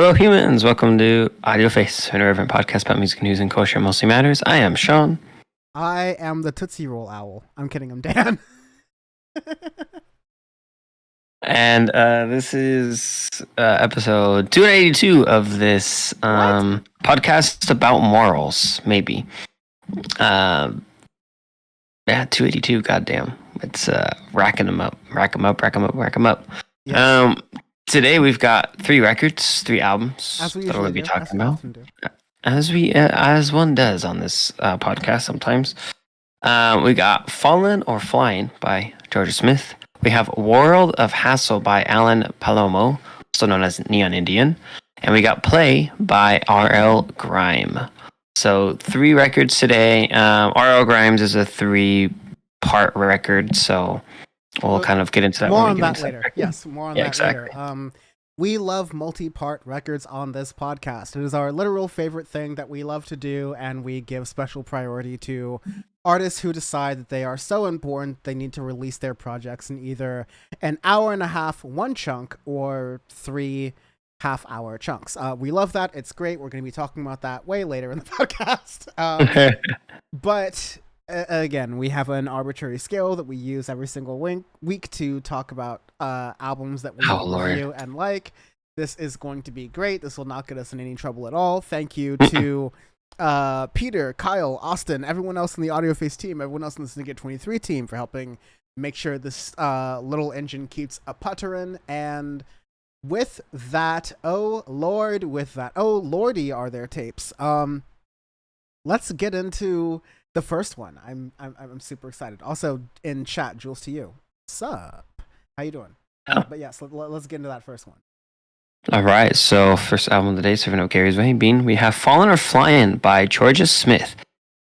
Hello, humans. Welcome to Audioface, an irreverent podcast about music, news, and culture mostly matters. I am Sean. I am the Tootsie Roll Owl. I'm kidding, I'm Dan. And this is episode 282 of this podcast about morals, maybe. Yeah, 282, goddamn. It's racking them up. Yes. Today we've got three records, three albums As we that we'll usually be do. talking As we about. often do. As one does on this podcast sometimes. We got Fallen or Flying by Jorja Smith. We have World of Hassle by Alan Palomo, also known as Neon Indian. And we got Play by R.L. Grime. So 3 records today. R.L. Grimes is a 3-part record, so we'll kind of get into that. More on that later. Yes, more on that exactly. later. We love multi-part records on this podcast. It is our literal favorite thing that we love to do, and we give special priority to artists who decide that they are so important they need to release their projects in either an hour and a half, one chunk, or 3 half-hour chunks. We love that. It's great. We're going to be talking about that way later in the podcast. But again, we have an arbitrary scale that we use every single week to talk about albums that we review and like. This is going to be great. This will not get us in any trouble at all. Thank you to Peter, Kyle, Austin, everyone else in the Audioface team, everyone else in the Syndicate 23 team for helping make sure this little engine keeps a puttering. And with that, oh lordy, are there tapes. Let's get into the first one. I'm super excited. Also in chat, Jules to you. Sup? How you doing? But yes, let's get into that first one. All right, so first album of the day, serving up Gary's Way Bean. We have Fallen or Flying by Jorja Smith.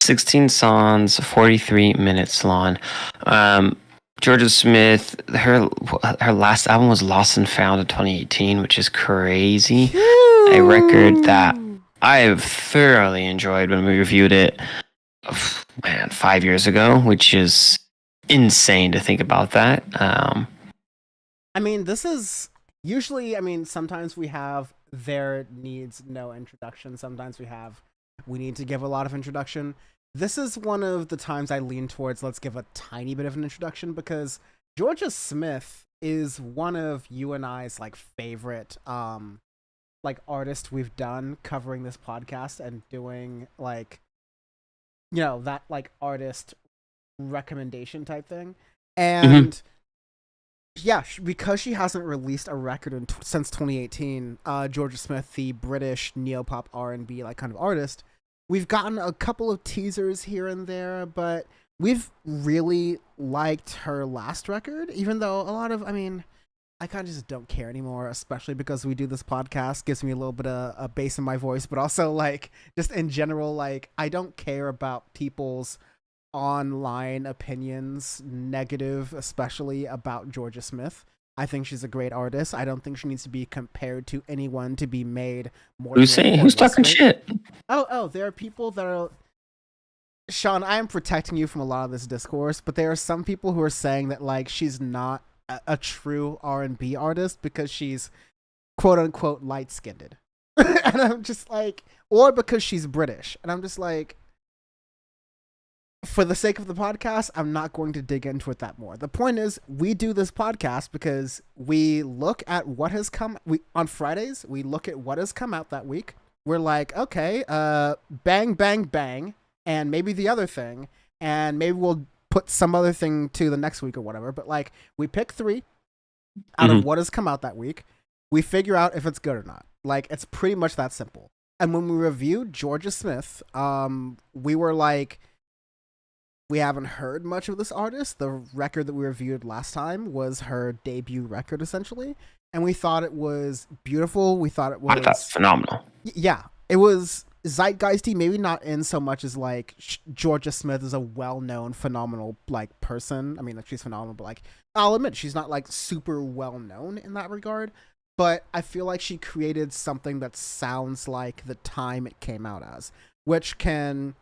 16 songs, 43 minutes long. Jorja Smith, her last album was Lost and Found in 2018, which is crazy. Woo! A record that I have thoroughly enjoyed when we reviewed it, 5 years ago, which is insane to think about that. I mean, this is usually, sometimes we have there needs no introduction. Sometimes we need to give a lot of introduction. This is one of the times I lean towards let's give a tiny bit of an introduction, because Jorja Smith is one of you and I's favorite artist we've done covering this podcast and doing that artist recommendation type thing. And yeah, because she hasn't released a record since 2018, Jorja Smith, the British neopop R&B kind of artist, we've gotten a couple of teasers here and there, but we've really liked her last record, even though a lot of, I kind of just don't care anymore, especially because we do this podcast, gives me a little bit of a bass in my voice, but also just in general, I don't care about people's online opinions, negative especially, about Jorja Smith. I think she's a great artist. I don't think she needs to be compared to anyone to be made more. Who's talking shit? Oh, there are people that are. Sean, I am protecting you from a lot of this discourse, but there are some people who are saying that she's not a true R&B artist because she's quote unquote light skinned, and I'm just or because she's British, and I'm just for the sake of the podcast, I'm not going to dig into it that more. The point is, we do this podcast because we look at what has come. On Fridays, we look at what has come out that week. We're okay, bang, bang, bang, and maybe the other thing, and maybe we'll put some other thing to the next week or whatever. But we pick 3 out of what has come out that week. We figure out if it's good or not. It's pretty much that simple. And when we reviewed Jorja Smith, we were we haven't heard much of this artist. The record that we reviewed last time was her debut record, essentially. And we thought it was beautiful. We thought it was... I thought phenomenal. Yeah. It was zeitgeisty, maybe not in so much as Jorja Smith is a well-known, phenomenal person. She's phenomenal, but I'll admit she's not super well-known in that regard. But I feel like she created something that sounds like the time it came out as, which can...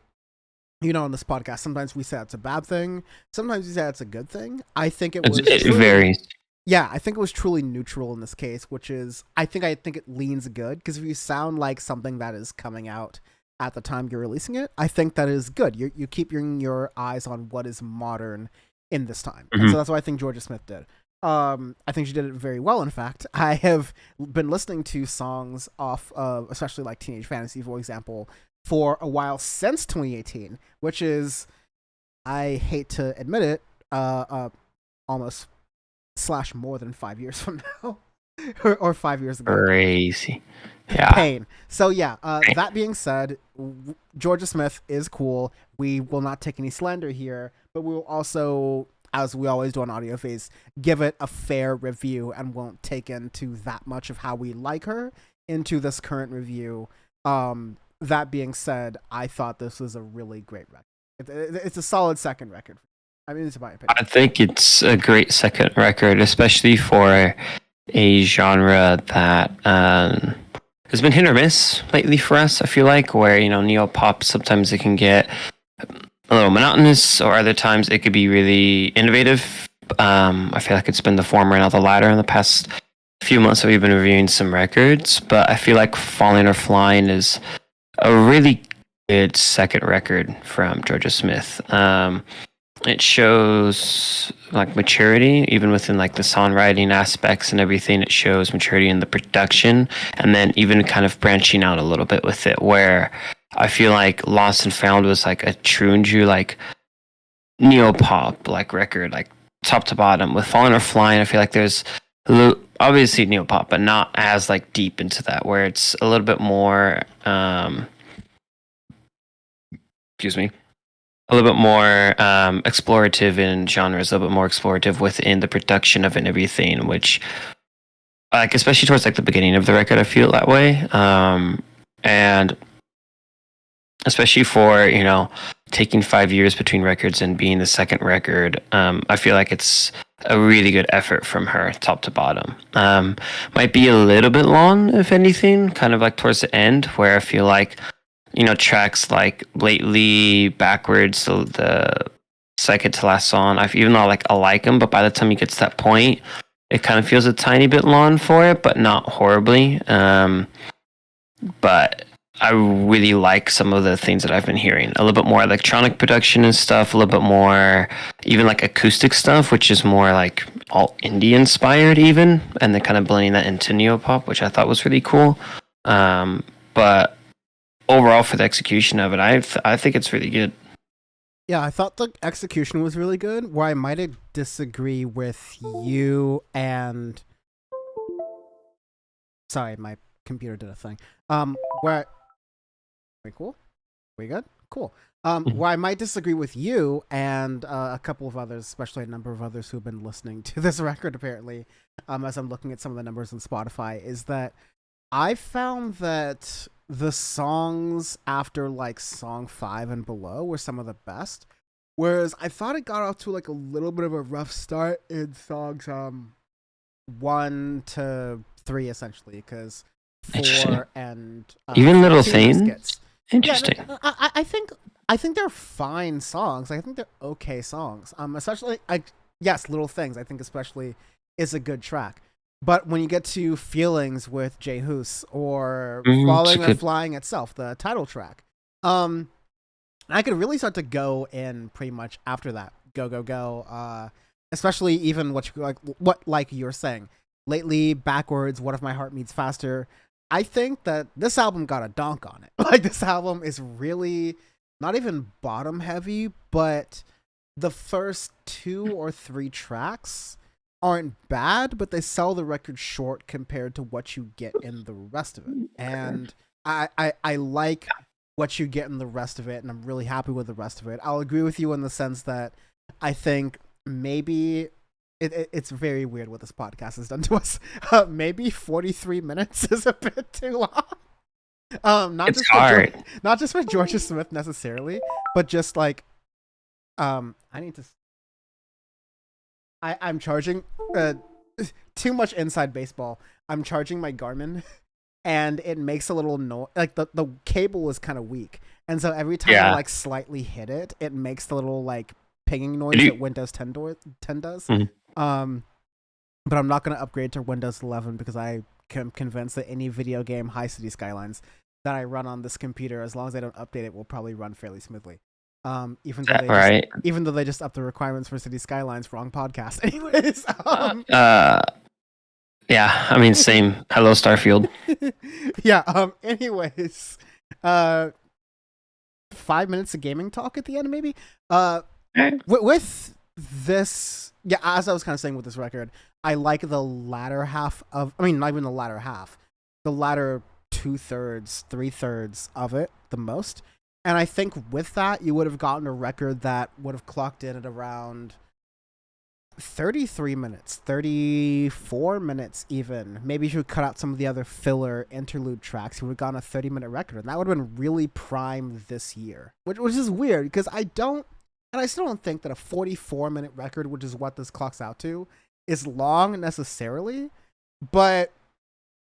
on this podcast, sometimes we say it's a bad thing. Sometimes we say it's a good thing. I think it varies. Yeah, I think it was truly neutral in this case, which is I think it leans good because if you sound like something that is coming out at the time you're releasing it, I think that is good. You keep your eyes on what is modern in this time, and so Hmm. that's what I think Georgia Smith did. I think she did it very well. In fact, I have been listening to songs off of, especially like Teenage Fantasy, for example, for a while since 2018, which is, I hate to admit it, almost slash more than 5 years from now, or 5 years ago. Crazy. Yeah. Pain. So yeah. That being said, Georgia Smith is cool. We will not take any slander here, but we will also, as we always do on Audioface, give it a fair review and won't take into that much of how we like her into this current review. That being said, I thought this was a really great record. It's a solid second record. I mean, it's my opinion. I think it's a great second record, especially for a genre that has been hit or miss lately for us. I feel like where neo pop sometimes it can get a little monotonous, or other times it could be really innovative. I feel like it's been the former, not the latter, in the past few months that we've been reviewing some records. But I feel like "Falling or Flying" is a really good second record from Georgia Smith. It shows like maturity even within like the songwriting aspects and everything. It shows maturity in the production, and then even kind of branching out a little bit with it, where I feel like Lost and Found was like a true and true like neo pop like record, like top to bottom. With Falling or Flying, I feel like there's obviously neo pop, but not as like deep into that, where it's a little bit more excuse me, a little bit more explorative in genres, a little bit more explorative within the production of it and everything, which like especially towards like the beginning of the record, I feel that way. And especially for taking 5 years between records and being the second record, I feel like it's a really good effort from her top to bottom. Might be a little bit long if anything, kind of like towards the end, where I feel like tracks like Lately, Backwards, the second to last song, even though I like them, but by the time you get to that point, it kind of feels a tiny bit long for it, but not horribly. But I really like some of the things that I've been hearing. A little bit more electronic production and stuff, a little bit more even like acoustic stuff, which is more like all indie inspired even, and then kind of blending that into neopop, which I thought was really cool. But overall, for the execution of it, I think it's really good. Yeah, I thought the execution was really good. Where I might disagree with you and, sorry, my computer did a thing. Where, we cool? We good? Cool. Where I might disagree with you and a couple of others, especially a number of others who've been listening to this record apparently, as I'm looking at some of the numbers on Spotify, is that I found that the songs after like song 5 and below were some of the best. Whereas I thought it got off to like a little bit of a rough start in songs 1 to 3 essentially, because 4 and even Little 15 Thing. skits. Interesting. Yeah, I think they're fine songs. I think they're okay songs. Especially yes, Little Things. I think especially is a good track. But when you get to Feelings with Jay Hoos or Falling or Flying itself, the title track, I could really start to go in pretty much after that. Go, go, go. Especially even what you're saying. Lately, Backwards, What If My Heart Beats Faster. I think that this album got a donk on it. Like, this album is really not even bottom heavy, but the first 2 or 3 tracks aren't bad, but they sell the record short compared to what you get in the rest of it. And I like what you get in the rest of it, and I'm really happy with the rest of it. I'll agree with you in the sense that I think maybe it's very weird what this podcast has done to us. Maybe 43 minutes is a bit too long. It's hard. Not just with Georgia Smith necessarily, but just like I need to. I'm charging too much inside baseball. I'm charging my Garmin, and it makes a little noise. Like the cable is kind of weak, and so every time I like slightly hit it, it makes the little like pinging noise that Windows 10 does. Mm-hmm. but I'm not going to upgrade to Windows 11 because I am convinced that any video game High City Skylines that I run on this computer, as long as I don't update it, will probably run fairly smoothly. Even though That right? they just up the requirements for City Skylines, wrong podcast. Anyways, Yeah. I mean, same. Hello, Starfield. yeah. Anyways, uh, 5 minutes of gaming talk at the end, maybe. With this, yeah, as I was kind of saying with this record, I like the latter half of. I mean, not even the latter half, the latter 2/3, 3/3 of it the most. And I think with that, you would have gotten a record that would have clocked in at around 33 minutes, 34 minutes even. Maybe if you cut out some of the other filler interlude tracks, you would have gotten a 30-minute record. And that would have been really prime this year. Which is weird because I still don't think that a 44-minute record, which is what this clocks out to, is long necessarily. But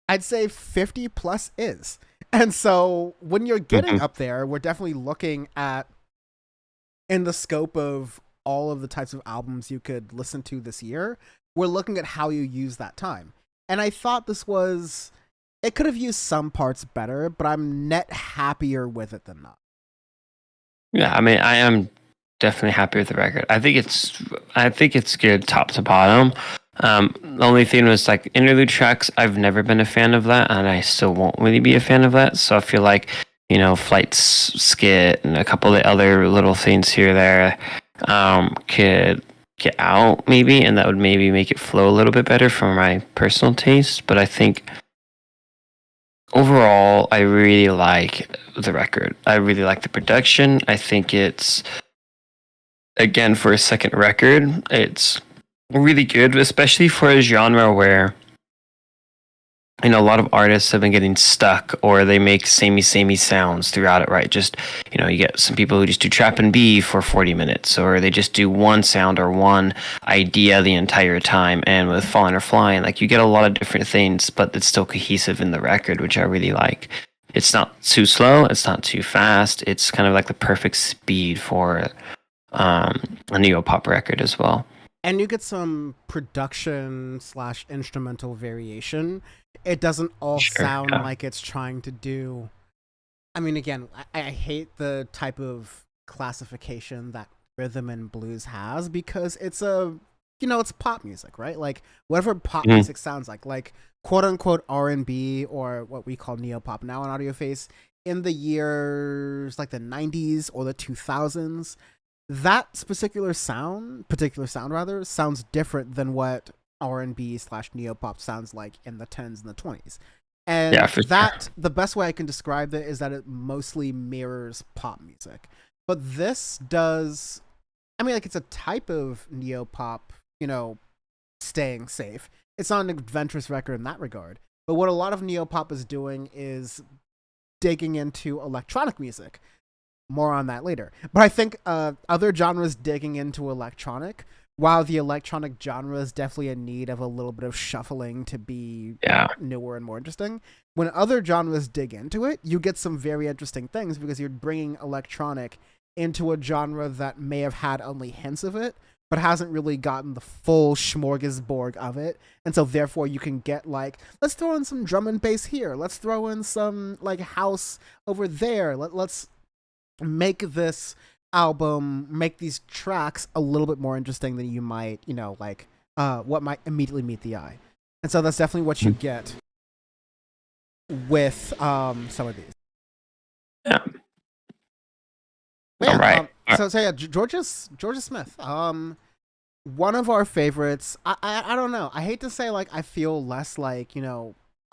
I'd say 50 plus is. And so when you're getting up there, we're definitely looking at, in the scope of all of the types of albums you could listen to this year, we're looking at how you use that time. And I thought it could have used some parts better, but I'm net happier with it than not. Yeah, I mean, I am definitely happy with the record. I think it's good top to bottom. The only thing was like interlude tracks. I've never been a fan of that, and I still won't really be a fan of that. So I feel like, Flight's skit and a couple of other little things here or there could get out maybe, and that would maybe make it flow a little bit better for my personal taste. But I think overall, I really like the record. I really like the production. I think it's, again, for a second record, it's really good, especially for a genre where, a lot of artists have been getting stuck, or they make samey sounds throughout it, right? Just, you get some people who just do trap and B for 40 minutes, or they just do one sound or one idea the entire time. And with Falling or Flying, like, you get a lot of different things, but it's still cohesive in the record, which I really like. It's not too slow, it's not too fast. It's kind of like the perfect speed for a neo-pop record as well. And you get some production / instrumental variation. It doesn't all sound like it's trying to do. I mean, again, I hate the type of classification that rhythm and blues has, because it's it's pop music, right? Like, whatever pop music sounds like quote unquote R&B, or what we call neo pop now on Audioface, in the years like the 90s or the 2000s. That particular sound rather, sounds different than what R&B / neo-pop sounds like in the 10s and the 20s. And the best way I can describe it is that it mostly mirrors pop music. But this does, I mean, like, it's a type of neo-pop, staying safe. It's not an adventurous record in that regard. But what a lot of neo-pop is doing is digging into electronic music. More on that later. But I think other genres digging into electronic, while the electronic genre is definitely in need of a little bit of shuffling to be newer and more interesting, when other genres dig into it, you get some very interesting things, because you're bringing electronic into a genre that may have had only hints of it, but hasn't really gotten the full smorgasbord of it. And so therefore you can get, like, let's throw in some drum and bass here, let's throw in some like house over there, let's make this album, make these tracks a little bit more interesting than you might, what might immediately meet the eye. And so that's definitely what you get with some of these. Yeah. All right. So yeah, Jorja Smith, one of our favorites. I don't know. I hate to say, like, I feel less like,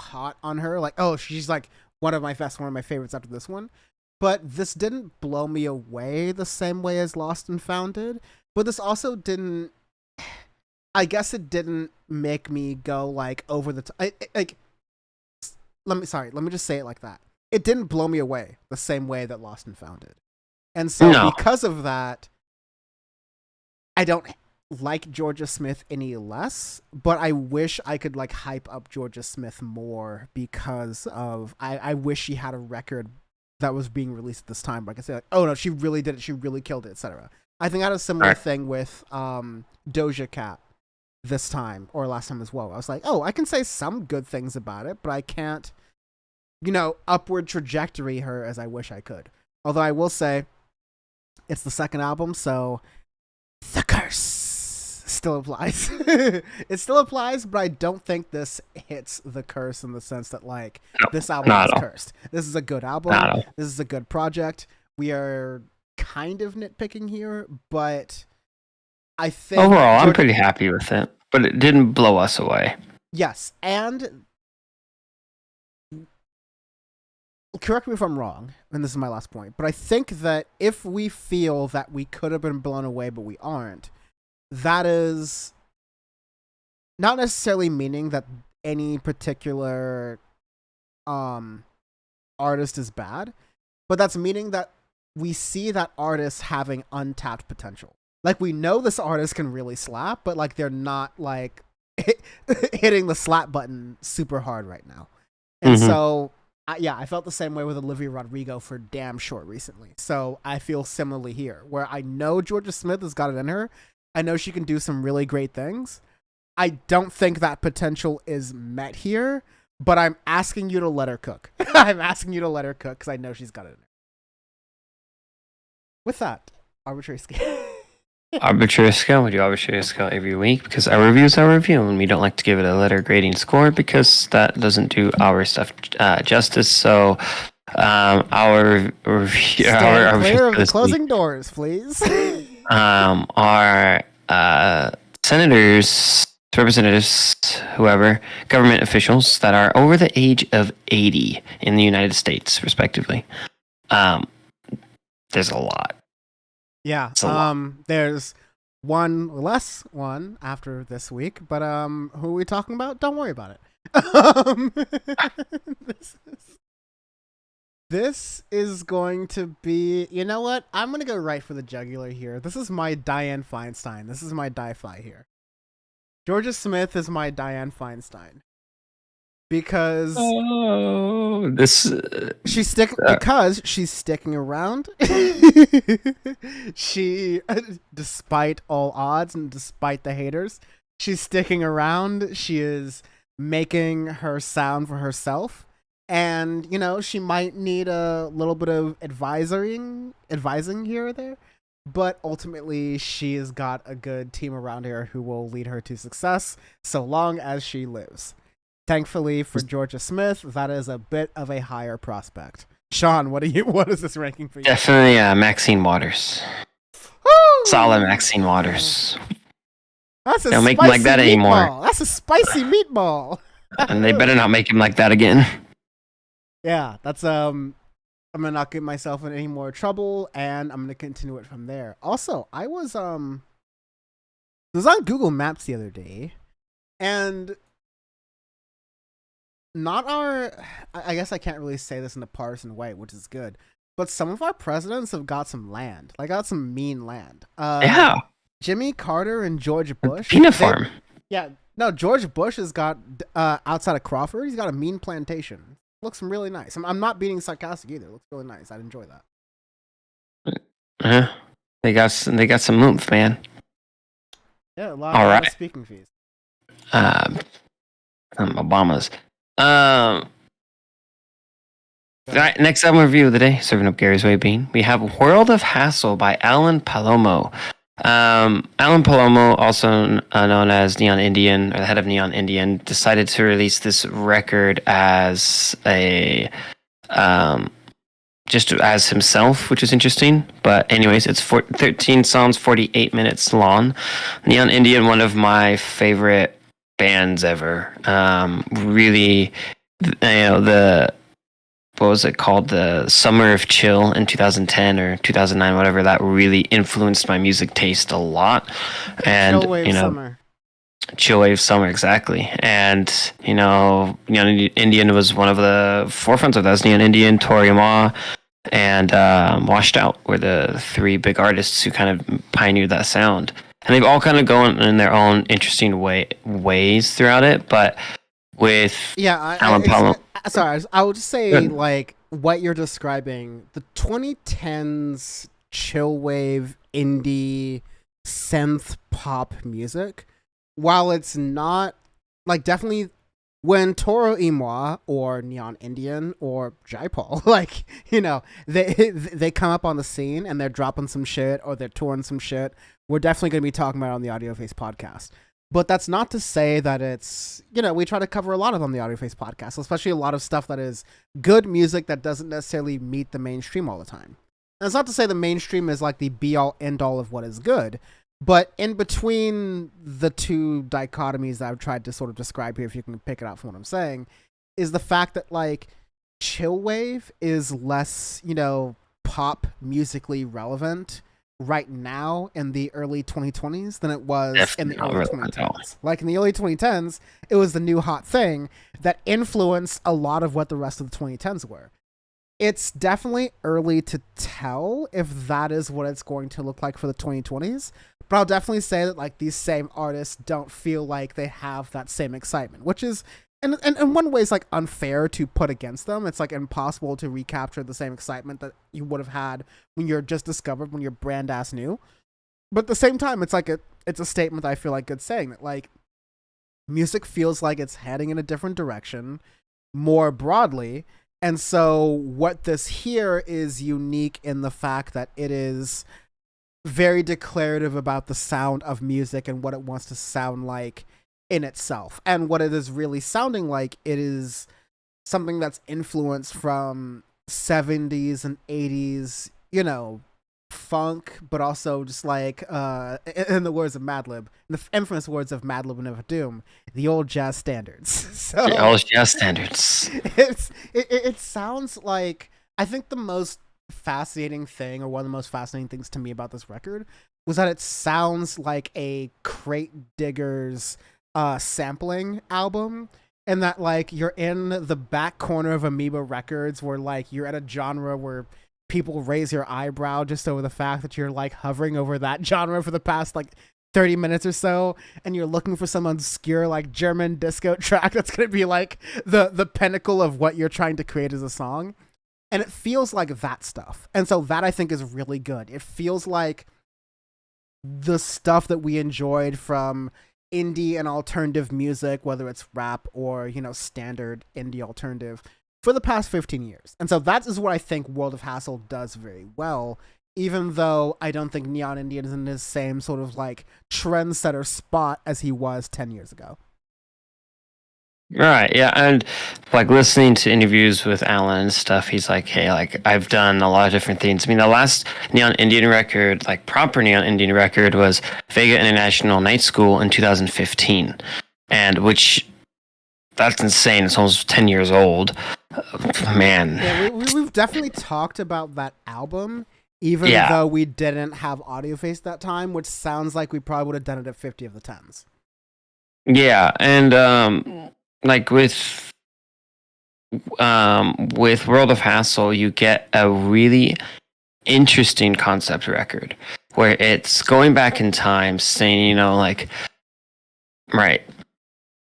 hot on her. Like, oh, she's like one of my favorites after this one. But this didn't blow me away the same way as Lost and Found did. But this also didn't, I guess it didn't make me go, like, over the top. Let me just say it like that. It didn't blow me away the same way that Lost and Found did. And so because of that, I don't like Jorja Smith any less, but I wish I could, like, hype up Jorja Smith more, because of, I wish she had a record that was being released at this time. Like I said, like, oh no, she really did it, she really killed it, etc. I think I had a similar thing with Doja Cat, this time or last time as well. I was like, oh, I can say some good things about it, but I can't, upward trajectory her as I wish I could. Although I will say, it's the second album, so the curse still applies. It still applies, but I don't think this hits the curse in the sense that, like, this album is cursed. This is a good album. This is a good project. We are kind of nitpicking here, but I think overall, I'm pretty happy with it, but it didn't blow us away. Yes, and correct me if I'm wrong, and this is my last point, but I think that if we feel that we could have been blown away but we aren't, that is not necessarily meaning that any particular artist is bad, but that's meaning that we see that artist having untapped potential. Like, we know this artist can really slap, but, like, they're not, like, hitting the slap button super hard right now. And so, I felt the same way with Olivia Rodrigo for damn sure recently. So I feel similarly here, where I know Jorja Smith has got it in her. I know she can do some really great things. I don't think that potential is met here, but I'm asking you to let her cook. I'm asking you to let her cook because I know she's got it in her. With that, arbitrary scale. Arbitrary scale. We do arbitrary scale every week because our review is our review, and we don't like to give it a letter grading score because that doesn't do our stuff justice. So, our review, Stand clear of the closing doors, please. Our senators, representatives, whoever, government officials that are over the age of 80 in the United States, respectively. There's a lot. Yeah, there's one less one after this week, but who are we talking about? Don't worry about it. This is going to be, you know what? I'm going to go right for the jugular here. This is my Dianne Feinstein. This is my Die-Fi here. Jorja Smith is my Dianne Feinstein. Because because she's sticking around. She, despite all odds and despite the haters, she's sticking around. She is making her sound for herself, and she might need a little bit of advising here or there, but ultimately she has got a good team around her who will lead her to success so long as she lives. Thankfully for Jorja Smith, that is a bit of a higher prospect. Sean, what is this ranking for you? Definitely Maxine Waters. Woo! Solid Maxine Waters. That's a Don't make him like that anymore. That's a spicy meatball. And they better not make him like that again. Yeah, that's I'm gonna not get myself in any more trouble, and I'm gonna continue it from there. Also, I was on Google Maps the other day, and I guess I can't really say this in a partisan way, which is good, but some of our presidents have got some land. Like, got some mean land. Yeah. Jimmy Carter and George Bush. Peanut farm. Yeah. No, George Bush has got, outside of Crawford, he's got a mean plantation. Looks really nice. I'm not being sarcastic either. It looks really nice. I'd enjoy that. Yeah. They got some oomph, man. Yeah, a lot of speaking fees. Obama's. All right, next album review of the day, serving up Gary's Way Bean. We have World of Hassle by Alan Palomo. Alan Palomo, also known as Neon Indian, or the head of Neon Indian, decided to release this record as a just as himself, which is interesting. But anyways, it's 13 songs, 48 minutes long. Neon Indian, one of my favorite bands ever. Really, what was it called? The Summer of Chill in 2010 or 2009, whatever. That really influenced my music taste a lot. And Chillwave Summer. Chillwave Summer, exactly. And Neon Indian was one of the forefronts of that. Neon Indian, Tori Ma, and Washed Out were the three big artists who kind of pioneered that sound. And they've all kind of gone in their own interesting ways throughout it, but with Alan Palomo. Sorry, I would just say, like, what you're describing, the 2010s chillwave indie synth pop music while it's not like definitely when Toro y Moi or Neon Indian or Jaipal, like, they come up on the scene and they're dropping some shit or they're touring some shit, we're definitely going to be talking about it on the Audioface podcast. But that's not to say that it's, we try to cover a lot of on the Audioface podcast, especially a lot of stuff that is good music that doesn't necessarily meet the mainstream all the time. And it's not to say the mainstream is like the be all end all of what is good, but in between the two dichotomies that I've tried to sort of describe here, if you can pick it out from what I'm saying, is the fact that like chill wave is less, pop musically relevant right now in the early 2020s than it was in the early 2010s. Like in the early 2010s, it was the new hot thing that influenced a lot of what the rest of the 2010s were. It's definitely early to tell if that is what it's going to look like for the 2020s, but I'll definitely say that like these same artists don't feel like they have that same excitement, which is and in one way it's like unfair to put against them. It's like impossible to recapture the same excitement that you would have had when you're just discovered, when you're brand ass new. But at the same time, it's like it's a statement that I feel like good saying that like music feels like it's heading in a different direction more broadly. And so what this here is unique in the fact that it is very declarative about the sound of music and what it wants to sound like in itself. And what it is really sounding like, it is something that's influenced from 70s and 80s, funk, but also just like, in the words of Madlib, the infamous words of Madlib and Never Doom, the old jazz standards. So the old jazz standards. It sounds like, I think the most fascinating thing, or one of the most fascinating things to me about this record, was that it sounds like a Crate Diggers sampling album, and that like you're in the back corner of Amoeba Records where like you're at a genre where people raise your eyebrow just over the fact that you're like hovering over that genre for the past like 30 minutes or so, and you're looking for some obscure like German disco track that's going to be like the pinnacle of what you're trying to create as a song. And it feels like that stuff. And so that I think is really good. It feels like the stuff that we enjoyed from indie and alternative music, whether it's rap or, standard indie alternative, for the past 15 years. And so that is what I think World of Hassle does very well, even though I don't think Neon Indian is in his same sort of like trendsetter spot as he was 10 years ago. Right, yeah, and like listening to interviews with Alan and stuff, he's like, hey, like I've done a lot of different things. I mean, the last Neon Indian record, like proper Neon Indian record, was Vega International Night School in 2015, and which, that's insane. It's almost 10 years old. Man. Yeah, we've definitely talked about that album, even though we didn't have Audioface that time, which sounds like we probably would have done it at 50 of the 10s. Yeah, and like with World of Hassle, you get a really interesting concept record where it's going back in time, saying, like, right,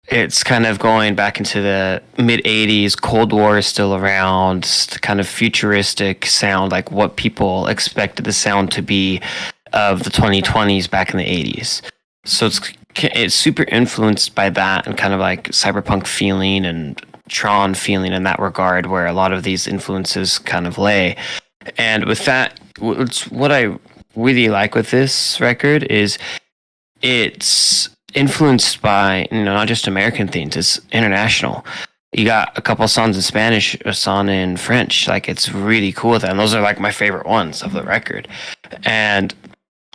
it's kind of going back into the mid 80s, Cold War is still around, kind of futuristic sound, like what people expected the sound to be of the 2020s back in the 80s. So it's super influenced by that and kind of like cyberpunk feeling and Tron feeling in that regard, where a lot of these influences kind of lay. And with that, what I really like with this record is it's influenced by, not just American themes, it's international. You got a couple songs in Spanish, a song in French. Like, it's really cool with that. And those are like my favorite ones of the record. And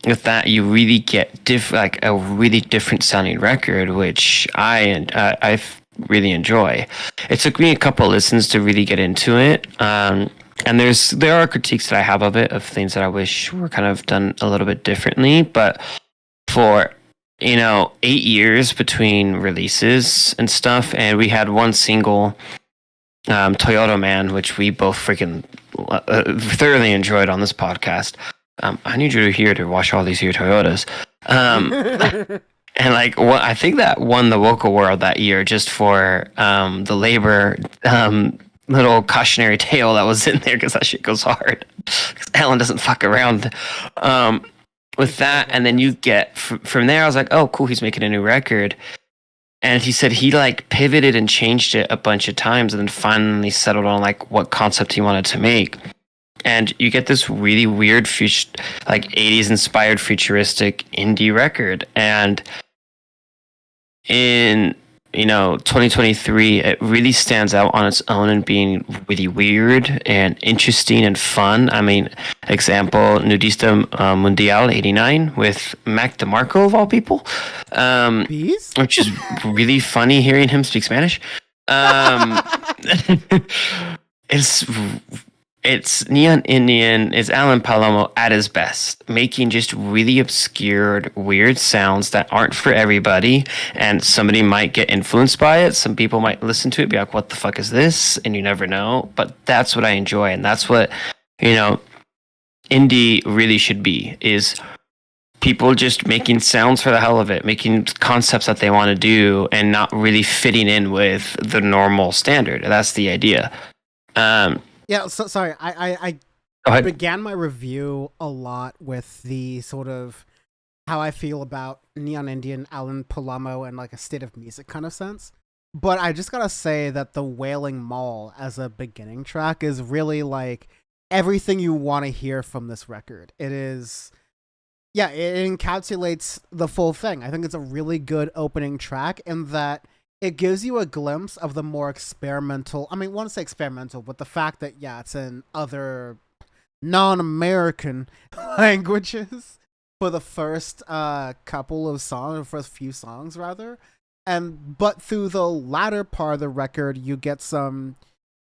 with that, you really get a really different sounding record, which I really enjoy. It took me a couple listens to really get into it. And there are critiques that I have of it, of things that I wish were kind of done a little bit differently. But for 8 years between releases and stuff, and we had one single, Toyota Man, which we both freaking thoroughly enjoyed on this podcast. I need you here to watch all these here Toyotas. And like, I think that won the vocal world that year, just for the labor little cautionary tale that was in there, because that shit goes hard. Because Alan doesn't fuck around. with that, and then you get from there. I was like, oh, cool, he's making a new record. And he said he like pivoted and changed it a bunch of times, and then finally settled on like what concept he wanted to make. And you get this really weird like 80s inspired futuristic indie record. And in 2023, it really stands out on its own and being really weird and interesting and fun. I mean, example, Nudista Mundial 89 with Mac DeMarco of all people, which is really funny hearing him speak Spanish. It's Neon Indian is Alan Palomo at his best, making just really obscure, weird sounds that aren't for everybody, and somebody might get influenced by it. Some people might listen to it, be like, "What the fuck is this?" And you never know. But that's what I enjoy, and that's what indie really should be: is people just making sounds for the hell of it, making concepts that they want to do, and not really fitting in with the normal standard. That's the idea. Yeah, so sorry. I began my review a lot with the sort of how I feel about Neon Indian, Alan Palomo, and like a State of Music kind of sense. But I just gotta say that the Wailing Mall as a beginning track is really like everything you want to hear from this record. It is, yeah, it encapsulates the full thing. I think it's a really good opening track in that it gives you a glimpse of the more experimental. I mean, I want to say experimental, but the fact that, yeah, it's in other non-American languages for the first couple of songs, or first few songs, rather. But through the latter part of the record, you get some,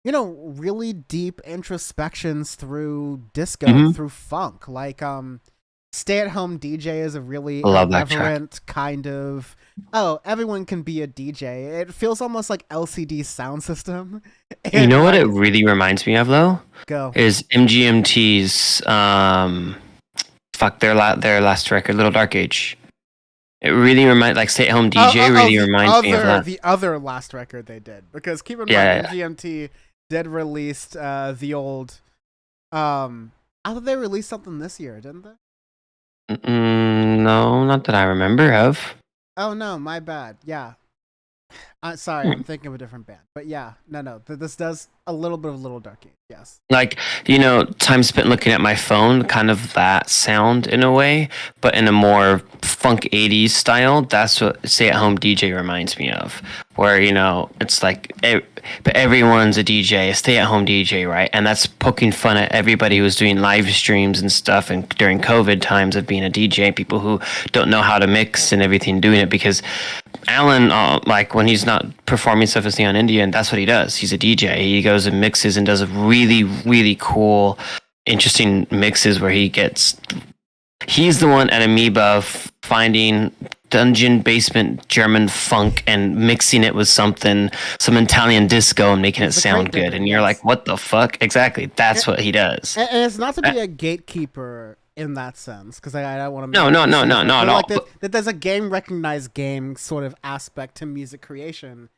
really deep introspections through disco, through funk. Like, Stay at Home DJ is a really irreverent kind of, oh, everyone can be a DJ. It feels almost like LCD Sound System. You know what it really reminds me of, though? Go. Is MGMT's their last record, Little Dark Age. It really reminds, like, Stay at Home DJ reminds me of that. The other last record they did, because keep in mind, MGMT did release the old. I thought they released something this year, didn't they? No, not that I remember of. Oh no, my bad. Yeah. Sorry, I'm thinking of a different band. But yeah, no. This does a little bit of Little Dark Age, yes. Like, time spent looking at my phone, kind of that sound in a way, but in a more funk 80s style. That's what Stay at Home DJ reminds me of. Where, it's like, but everyone's a DJ, a stay at home DJ, right? And that's poking fun at everybody who's doing live streams and stuff, and during COVID times of being a DJ, people who don't know how to mix and everything doing it, because Alan, like when he's not performing stuff as Neon Indian, that's what he does. He's a DJ. He goes and mixes and does really, really cool, interesting mixes where he's the one at Amoeba finding dungeon basement German funk and mixing it with some Italian disco and making it sound good. And you're like, what the fuck? Exactly. That's what he does. And it's not to be a gatekeeper in that sense, because I don't want to. No, at all. That there's a game recognized game sort of aspect to music creation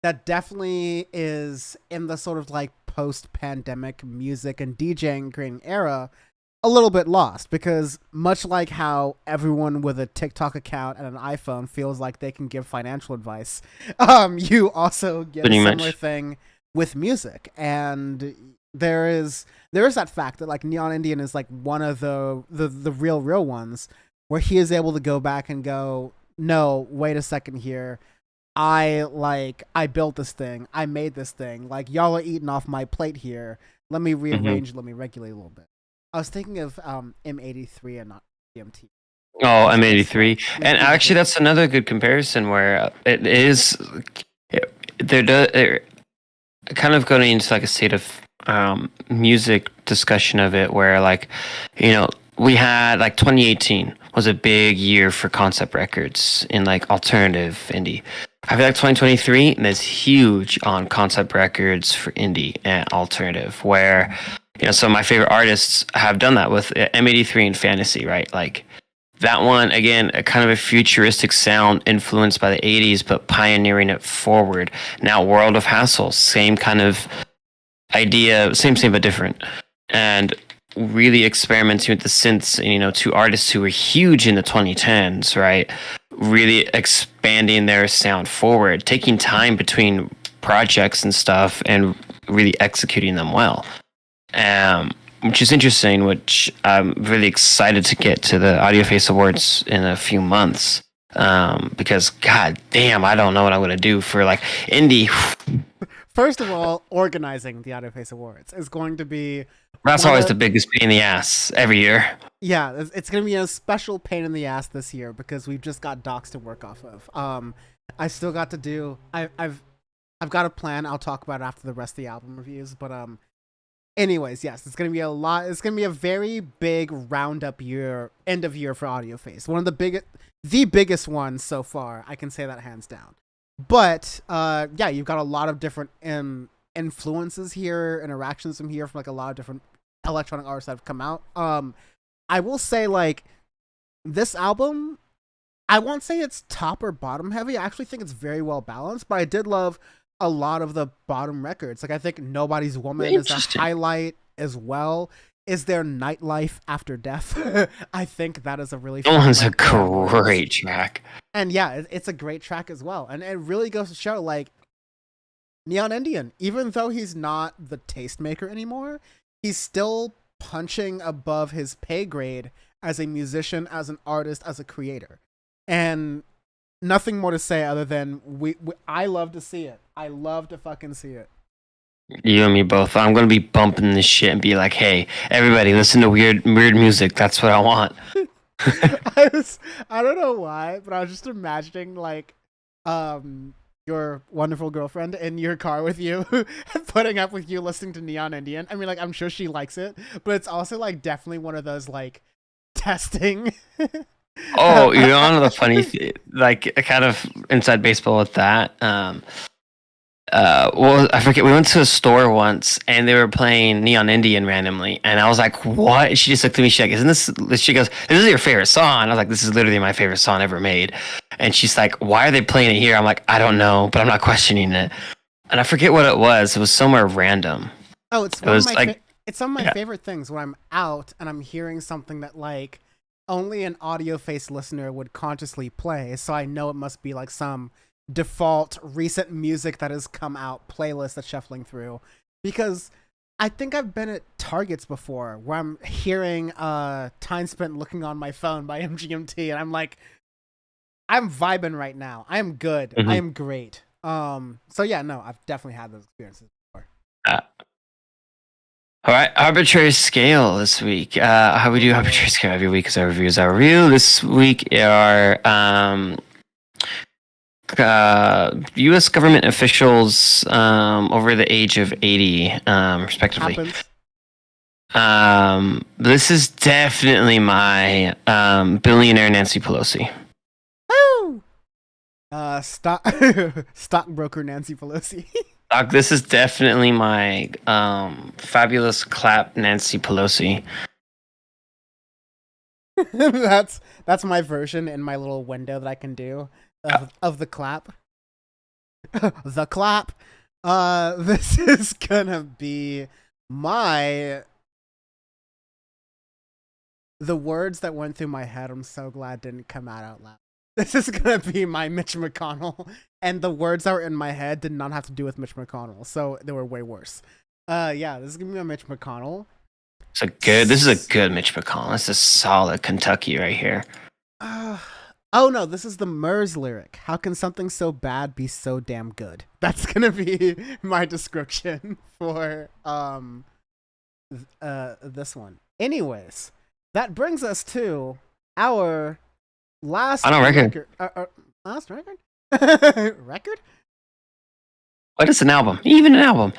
that definitely is in the sort of like post-pandemic music and DJing creating era a little bit lost, because much like how everyone with a TikTok account and an iPhone feels like they can give financial advice, you also get a similar thing with music. And there is that fact that like Neon Indian is like one of the real ones where he is able to go back and go, no, wait a second here. I built this thing. I made this thing. Like, y'all are eating off my plate here. Let me rearrange, let me regulate a little bit. I was thinking of M83 and not DMT. Oh, M83. And actually, that's another good comparison where it is, they're kind of going into like a state of music discussion of it where, like, we had like 2018 was a big year for concept records in like alternative indie. I feel like 2023 is huge on concept records for indie and alternative, where some of my favorite artists have done that with M83 and Fantasy, right? Like that one, again, a kind of a futuristic sound influenced by the 80s, but pioneering it forward. Now, World of Hassle, same kind of idea, same, but different. And really experimenting with the synths, and, two artists who were huge in the 2010s, right? Really expanding their sound forward, taking time between projects and stuff, and really executing them well. Which is interesting, which I'm really excited to get to the Audioface Awards in a few months. Because god damn, I don't know what I'm gonna do for like indie. First of all, organizing the Audioface Awards is going to be That's always the biggest pain in the ass every year. Yeah, it's going to be a special pain in the ass this year because we've just got docs to work off of. I still got to do. I've got a plan. I'll talk about it after the rest of the album reviews. But anyways, yes, it's going to be a lot. It's going to be a very big roundup year, end of year for Audioface. One of the biggest ones so far. I can say that hands down. But yeah, you've got a lot of different influences here, interactions from here from like a lot of different electronic artists that have come out. I will say, like, this album, I won't say it's top or bottom heavy. I actually think it's very well balanced, but I did love a lot of the bottom records. Like, I think Nobody's Woman is a highlight as well. Is There Nightlife After Death? I think that is a really fun. That one's a great track. And yeah, it's a great track as well. And it really goes to show, like, Neon Indian, even though he's not the tastemaker anymore, he's still punching above his pay grade as a musician, as an artist, as a creator. And nothing more to say other than I love to see it. I love to fucking see it. You and me both. I'm gonna be bumping this shit and be like, "Hey, everybody, listen to weird music. That's what I want." I don't know why, but I was just imagining like, your wonderful girlfriend in your car with you, putting up with you listening to Neon Indian. I mean, like, I'm sure she likes it, but it's also like definitely one of those like testing. Oh, you know the funny like kind of inside baseball with that. Well, I forget. We went to a store once and they were playing Neon Indian randomly, and I was like, "What?" She just looked at me. She's like, "Isn't this?" She goes, "This is your favorite song." I was like, "This is literally my favorite song ever made." And she's like, "Why are they playing it here?" I'm like, "I don't know, but I'm not questioning it." And I forget what it was. It was somewhere random. Oh, it's one of my it's some of my favorite things when I'm out and I'm hearing something that like only an Audioface listener would consciously play. So I know it must be like some default recent music that has come out playlist that's shuffling through, because I think I've been at Targets before where I'm hearing Time Spent Looking on My Phone by MGMT and I'm like, I'm vibing right now. I am good. I am great. So yeah, no, I've definitely had those experiences before. All right, Arbitrary Scale this week. How we do Arbitrary Scale every week is our reviews. Our review this week are U.S. government officials over the age of 80, respectively. This is definitely my billionaire Nancy Pelosi. Woo! Stockbroker Nancy Pelosi. This is definitely my fabulous clap Nancy Pelosi. that's my version in my little window that I can do of the clap. The clap. This is gonna be the words that went through my head. I'm so glad didn't come out loud. This is gonna be my Mitch McConnell, and the words that were in my head did not have to do with Mitch McConnell, so they were way worse. Yeah, this is gonna be my Mitch McConnell. This is a good Mitch McConnell. This is solid Kentucky right here. Oh no, this is the Murs lyric. How can something so bad be so damn good? That's gonna be my description for this one. Anyways, that brings us to our last record. Last record? Record? What is an album? Even an album.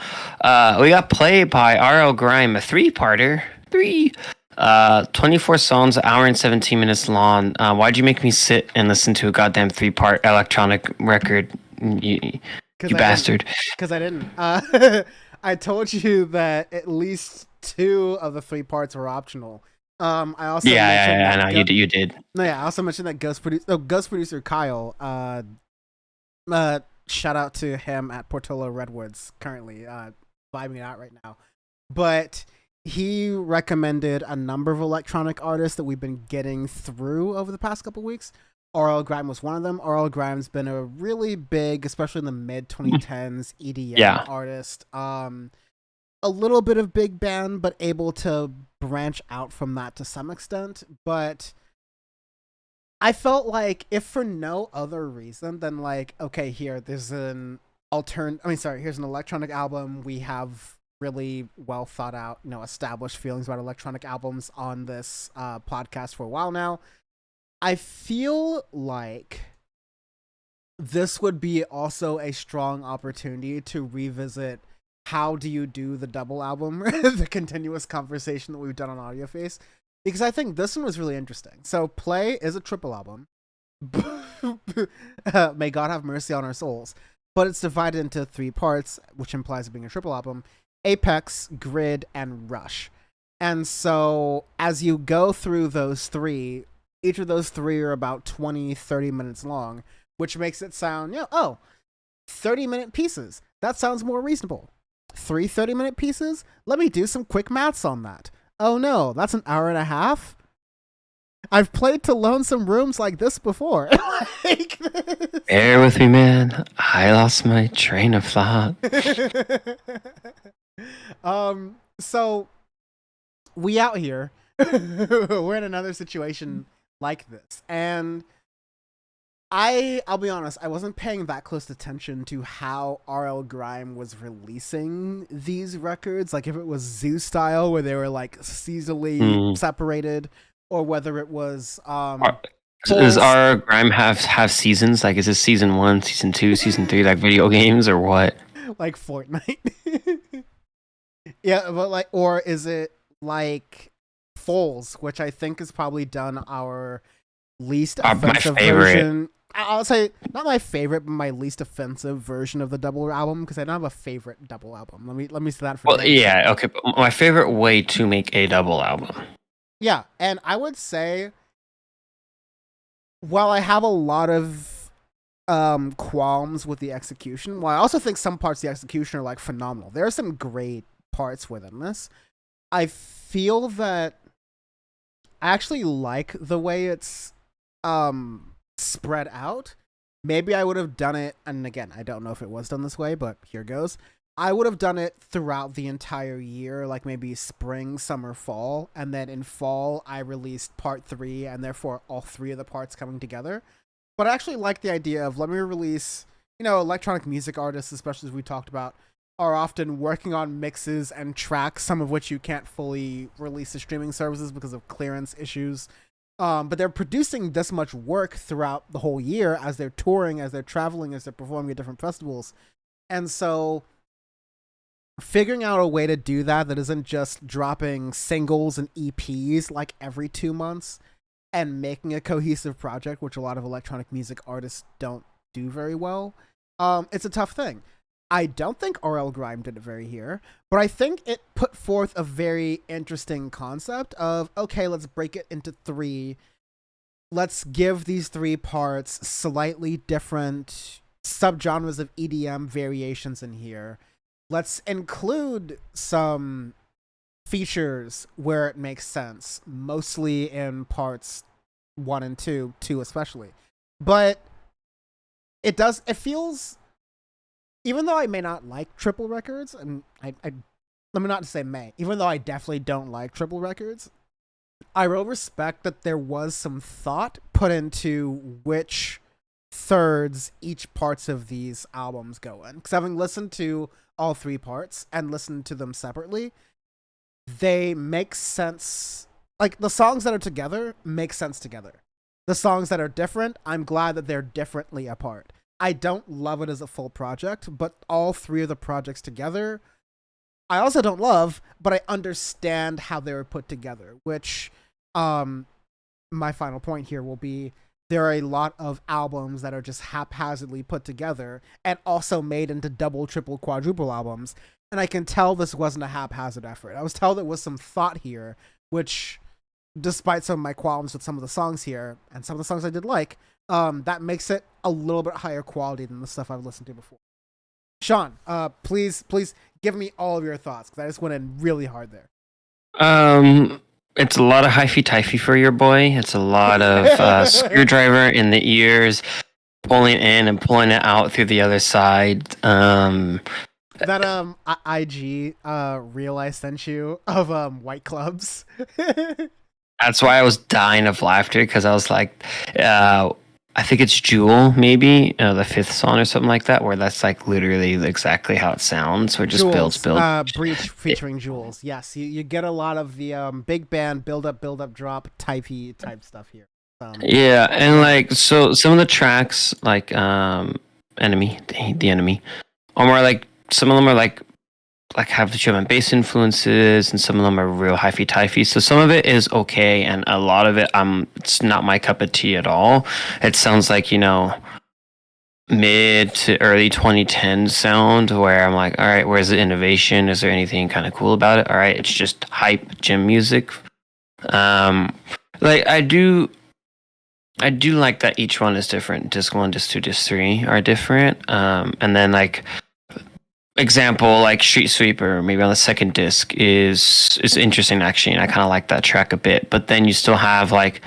We got Play by R.L. Grime, a three-parter. 24 songs, an hour and 17 minutes long. Why'd you make me sit and listen to a goddamn three-part electronic record, you bastard? Because I didn't. I told you that at least 2 of the 3 parts were optional. I also you did. No, yeah, I also mentioned that Ghost producer Kyle. Shout out to him at Portola Redwoods, currently vibing it out right now. But he recommended a number of electronic artists that we've been getting through over the past couple weeks. RL Grime was one of them. RL Grime's been a really big, especially in the mid 2010s, EDM Yeah. artist. A little bit of big band, but able to branch out from that to some extent. But I felt like, if for no other reason than like, okay, there's an here's an electronic album. We have really well thought out, established feelings about electronic albums on this podcast for a while now. I feel like this would be also a strong opportunity to revisit how do you do the double album, the continuous conversation that we've done on Audioface, because I think this one was really interesting. So Play is a triple album. May God have mercy on our souls. But it's divided into 3 parts, which implies it being a triple album: Apex, Grid, and Rush. And so as you go through those 3, each of those 3 are about 20, 30 minutes long, which makes it sound, 30-minute pieces. That sounds more reasonable. 3 30-minute pieces? Let me do some quick maths on that. Oh no, that's an hour and a half? I've played to Lonesome Rooms like this before. Bear with me, man. I lost my train of thought. So we out here. We're in another situation like this. And I'll be honest, I wasn't paying that close attention to how RL Grime was releasing these records. Like if it was Zoo style, where they were like seasonally separated, or whether it was does our Grime have seasons? Like, is this season 1, season 2, season 3, like video games, or what? Like Fortnite. Yeah, but like, or is it like Foals, which I think has probably done our least offensive version. I'll say not my favorite, but my least offensive version of the double album, because I don't have a favorite double album. Let me say that for. Well, yeah, okay. But my favorite way to make a double album. Yeah, and I would say, while I have a lot of qualms with the execution, while I also think some parts of the execution are like phenomenal, there are some great parts within this. I feel that I actually like the way it's spread out. Maybe I would have done it, and again, I don't know if it was done this way, but here goes. I would have done it throughout the entire year, like maybe spring, summer, fall, and then in fall I released part 3, and therefore all 3 of the parts coming together. But I actually like the idea of, let me release, electronic music artists, especially as we talked about, are often working on mixes and tracks, some of which you can't fully release to streaming services because of clearance issues. But they're producing this much work throughout the whole year as they're touring, as they're traveling, as they're performing at different festivals. And so figuring out a way to do that isn't just dropping singles and EPs like every 2 months, and making a cohesive project, which a lot of electronic music artists don't do very well, it's a tough thing. I don't think RL Grime did it very here, but I think it put forth a very interesting concept of, okay, let's break it into 3. Let's give these 3 parts slightly different subgenres of EDM variations in here. Let's include some features where it makes sense, mostly in parts 1 and 2 especially. But it feels, even though I may not like triple records, and I let me not say may, even though I definitely don't like triple records, I will respect that there was some thought put into which thirds each parts of these albums go in. Because having listened to all 3 parts and listened to them separately, they make sense. Like, the songs that are together make sense together. The songs that are different, I'm glad that they're differently apart. I don't love it as a full project, but all 3 of the projects together, I also don't love, but I understand how they were put together, which, my final point here will be, there are a lot of albums that are just haphazardly put together and also made into double, triple, quadruple albums, and I can tell this wasn't a haphazard effort. I was told there was some thought here, which, despite some of my qualms with some of the songs here, and some of the songs I did like, that makes it a little bit higher quality than the stuff I've listened to before. Sean, please give me all of your thoughts, because I just went in really hard there. Um, it's a lot of hyphy typhy for your boy. It's a lot of screwdriver in the ears, pulling in and pulling it out through the other side. That IG reel I sent you of White Clubs. That's why I was dying of laughter because I was like, I think it's Jewel, maybe the fifth song or something like that, where that's like literally exactly how it sounds. Where it just builds, Breach featuring Jules. Yes, you get a lot of the big band build up, drop type stuff here. Yeah, and like so, some of the tracks like Enemy, the Enemy, are more like some of them are like have the drum and bass influences, and some of them are real hyphy typhy. So some of it is okay, and a lot of it it's not my cup of tea at all. It sounds like mid to early 2010s sound where I'm like, all right, where's the innovation? Is there anything kind of cool about it? All right, it's just hype gym music. Like I do like that each one is different. Disc 1, Disc 2, Disc 3 are different. And then like example like Street Sweeper maybe on the second disc is interesting actually, and I kind of like that track a bit. But then you still have like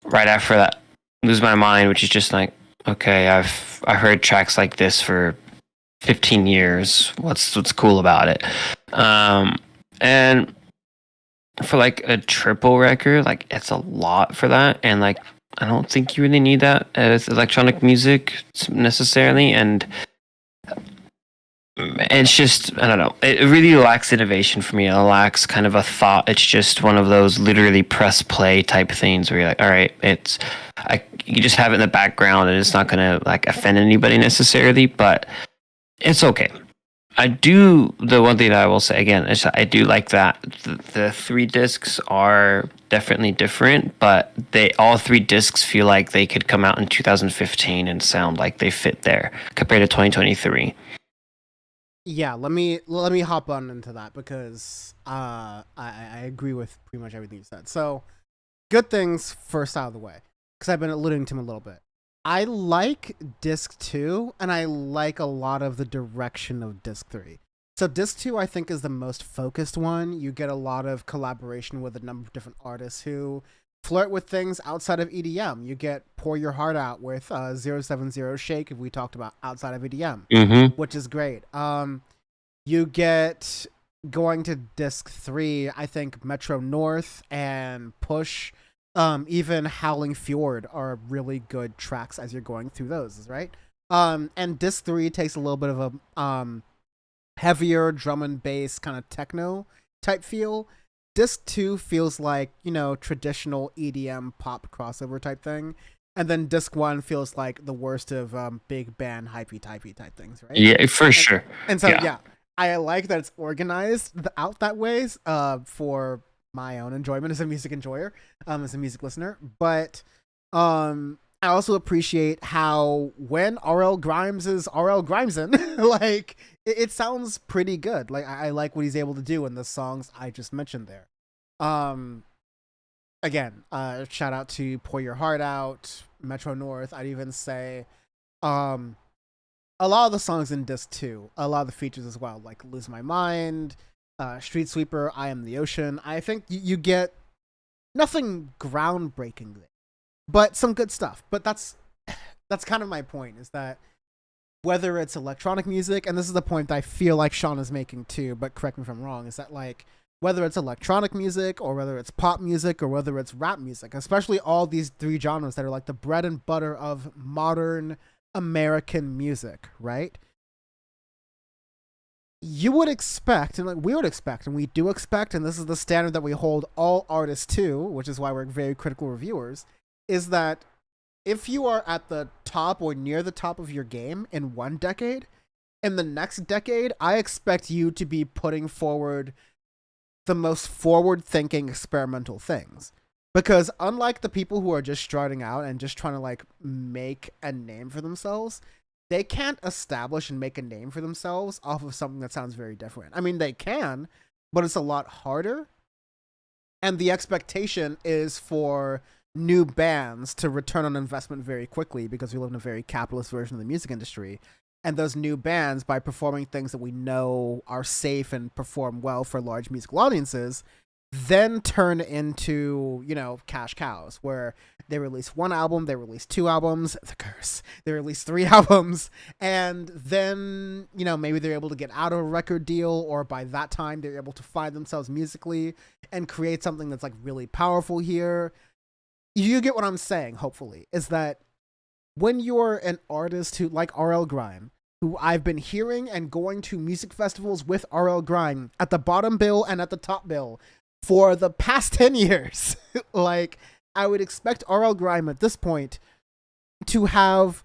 right after that Lose My Mind, which is just like, okay, I heard tracks like this for 15 years. What's cool about it? And for like a triple record, like it's a lot for that, and like I don't think you really need that as electronic music necessarily, and it's just, I don't know, it really lacks innovation for me. It lacks kind of a thought. It's just one of those literally press play type things where you're like, all right, you just have it in the background and it's not gonna like offend anybody necessarily, but it's okay. The one thing that I will say again is I do like that the three discs are definitely different, but all three discs feel like they could come out in 2015 and sound like they fit there compared to 2023. Yeah, let me hop on into that because I agree with pretty much everything you said. So, good things first out of the way, because I've been alluding to them a little bit. I like disc 2, and I like a lot of the direction of disc 3. So disc 2 I think is the most focused one. You get a lot of collaboration with a number of different artists who flirt with things outside of EDM. You get Pour Your Heart Out with 070 Shake, if we talked about outside of EDM, which is great. You get, going to disc 3, I think Metro North and Push, even Howling Fjord are really good tracks as you're going through those, right? And disc 3 takes a little bit of a heavier drum and bass kind of techno type feel. Disc 2 feels like, traditional EDM pop crossover type thing. And then disc 1 feels like the worst of big band hypey typey type things, right? Yeah, for sure. And so, yeah, I like that it's organized out that way for my own enjoyment as a music enjoyer, as a music listener. But I also appreciate how when RL Grimes is RL Grimesen, like it sounds pretty good. Like I like what he's able to do in the songs I just mentioned there. Again, shout out to Pour Your Heart Out, Metro North. I'd even say a lot of the songs in disc 2, a lot of the features as well, like Lose My Mind, Street Sweeper, I Am the Ocean. I think you get nothing groundbreaking there, but some good stuff. But that's kind of my point, is that whether it's electronic music, and this is the point that I feel like Sean is making too, but correct me if I'm wrong, is that like whether it's electronic music or whether it's pop music or whether it's rap music, especially all these three genres that are like the bread and butter of modern American music, right? You would expect, and like we would expect, and we do expect, and this is the standard that we hold all artists to, which is why we're very critical reviewers, is that if you are at the top or near the top of your game in one decade, in the next decade, I expect you to be putting forward the most forward-thinking experimental things. Because unlike the people who are just starting out and just trying to like make a name for themselves, they can't establish and make a name for themselves off of something that sounds very different. I mean, they can, but it's a lot harder. And the expectation is for new bands to return on investment very quickly, because we live in a very capitalist version of the music industry. And those new bands, by performing things that we know are safe and perform well for large musical audiences, then turn into, cash cows where they release one album, they release two albums, the curse, they release three albums, and then, maybe they're able to get out of a record deal, or by that time they're able to find themselves musically and create something that's like really powerful here. You get what I'm saying, hopefully, is that when you're an artist who, like RL Grime, who I've been hearing and going to music festivals with RL Grime at the bottom bill and at the top bill for the past 10 years, like, I would expect RL Grime at this point to have,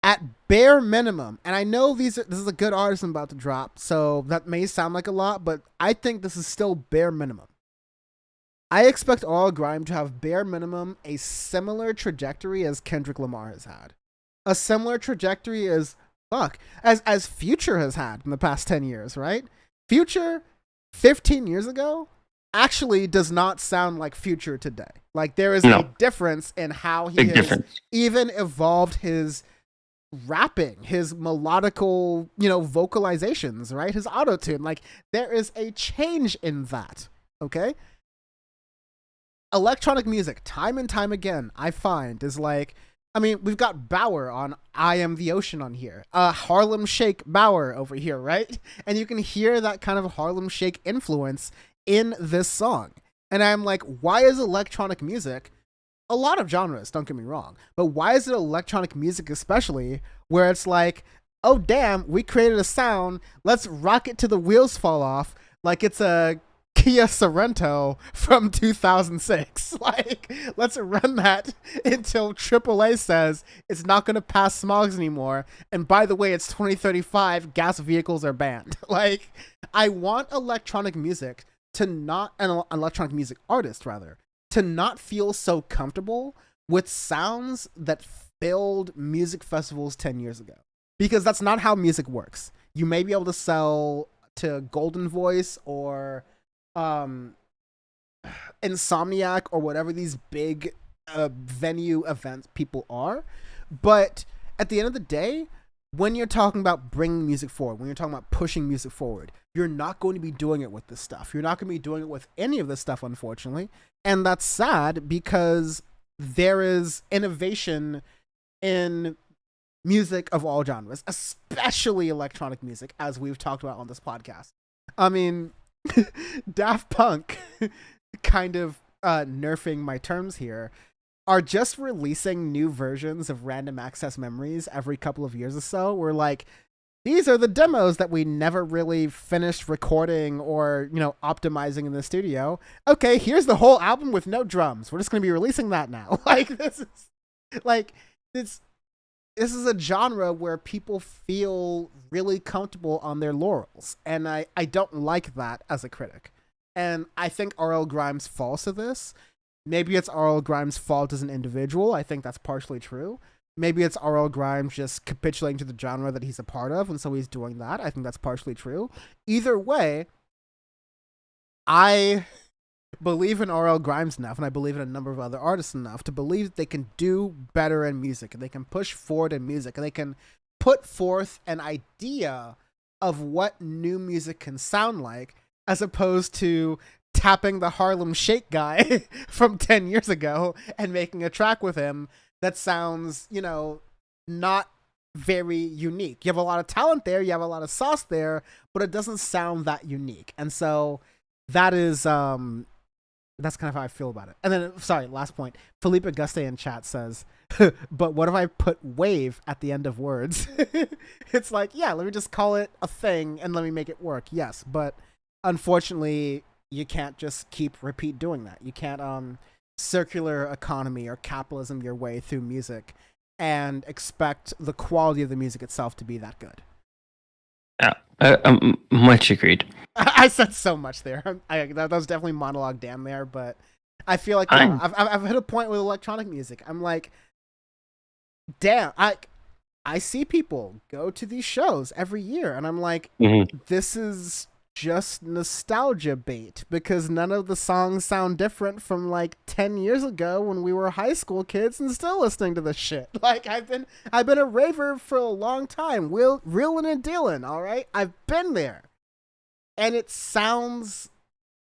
at bare minimum, and I know this is a good artist I'm about to drop, so that may sound like a lot, but I think this is still bare minimum. I expect RL Grime to have bare minimum a similar trajectory as Kendrick Lamar has had. A similar trajectory as Future has had in the past 10 years, right? Future 15 years ago actually does not sound like Future today. Like, there is a difference in how he has even evolved his rapping, his melodical, vocalizations, right? His autotune. Like, there is a change in that, okay? Electronic music, time and time again, I find, is like, we've got Bauer on I Am the Ocean on here. Harlem Shake Bauer over here, right? And you can hear that kind of Harlem Shake influence in this song. And I'm like, why is electronic music, a lot of genres, don't get me wrong, but why is it electronic music especially, where it's like, oh damn, we created a sound, let's rock it till the wheels fall off, like it's a Kia Sorento from 2006. Like, let's run that until AAA says it's not going to pass smogs anymore. And by the way, it's 2035, gas vehicles are banned. Like, I want electronic music to not, an electronic music artist rather, to not feel so comfortable with sounds that filled music festivals 10 years ago. Because that's not how music works. You may be able to sell to Golden Voice or Insomniac or whatever these big venue events people are, but at the end of the day, when you're talking about bringing music forward, when you're talking about pushing music forward, you're not going to be doing it with this stuff. You're not going to be doing it with any of this stuff, unfortunately, and that's sad because there is innovation in music of all genres, especially electronic music, as we've talked about on this podcast. Daft Punk, kind of nerfing my terms here, are just releasing new versions of Random Access Memories every couple of years or so. We're like, these are the demos that we never really finished recording or, optimizing in the studio. Okay, here's the whole album with no drums. We're just going to be releasing that now. This is a genre where people feel really comfortable on their laurels, and I don't like that as a critic. And I think RL Grimes falls to this. Maybe it's RL Grimes' fault as an individual. I think that's partially true. Maybe it's RL Grimes just capitulating to the genre that he's a part of, and so he's doing that. I think that's partially true. Either way, I believe in RL Grimes enough, and I believe in a number of other artists enough to believe that they can do better in music, and they can push forward in music, and they can put forth an idea of what new music can sound like, as opposed to tapping the Harlem Shake guy from 10 years ago and making a track with him that sounds, not very unique. You have a lot of talent there, you have a lot of sauce there, but it doesn't sound that unique. And so that is that's kind of how I feel about it. And then, sorry, last point. Felipe Auguste in chat says, but what if I put wave at the end of words? It's like, yeah, let me just call it a thing and let me make it work. Yes, but unfortunately, you can't just keep repeat doing that. You can't circular economy or capitalism your way through music and expect the quality of the music itself to be that good. Yeah, much agreed. I said so much there. That was definitely monologue damn there, but I feel like I've hit a point with electronic music. I'm like, damn, I see people go to these shows every year, and I'm like, this is just nostalgia bait because none of the songs sound different from like 10 years ago when we were high school kids and still listening to this shit. Like, I've been a raver for a long time, reeling and dealing, all right? I've been there. And it sounds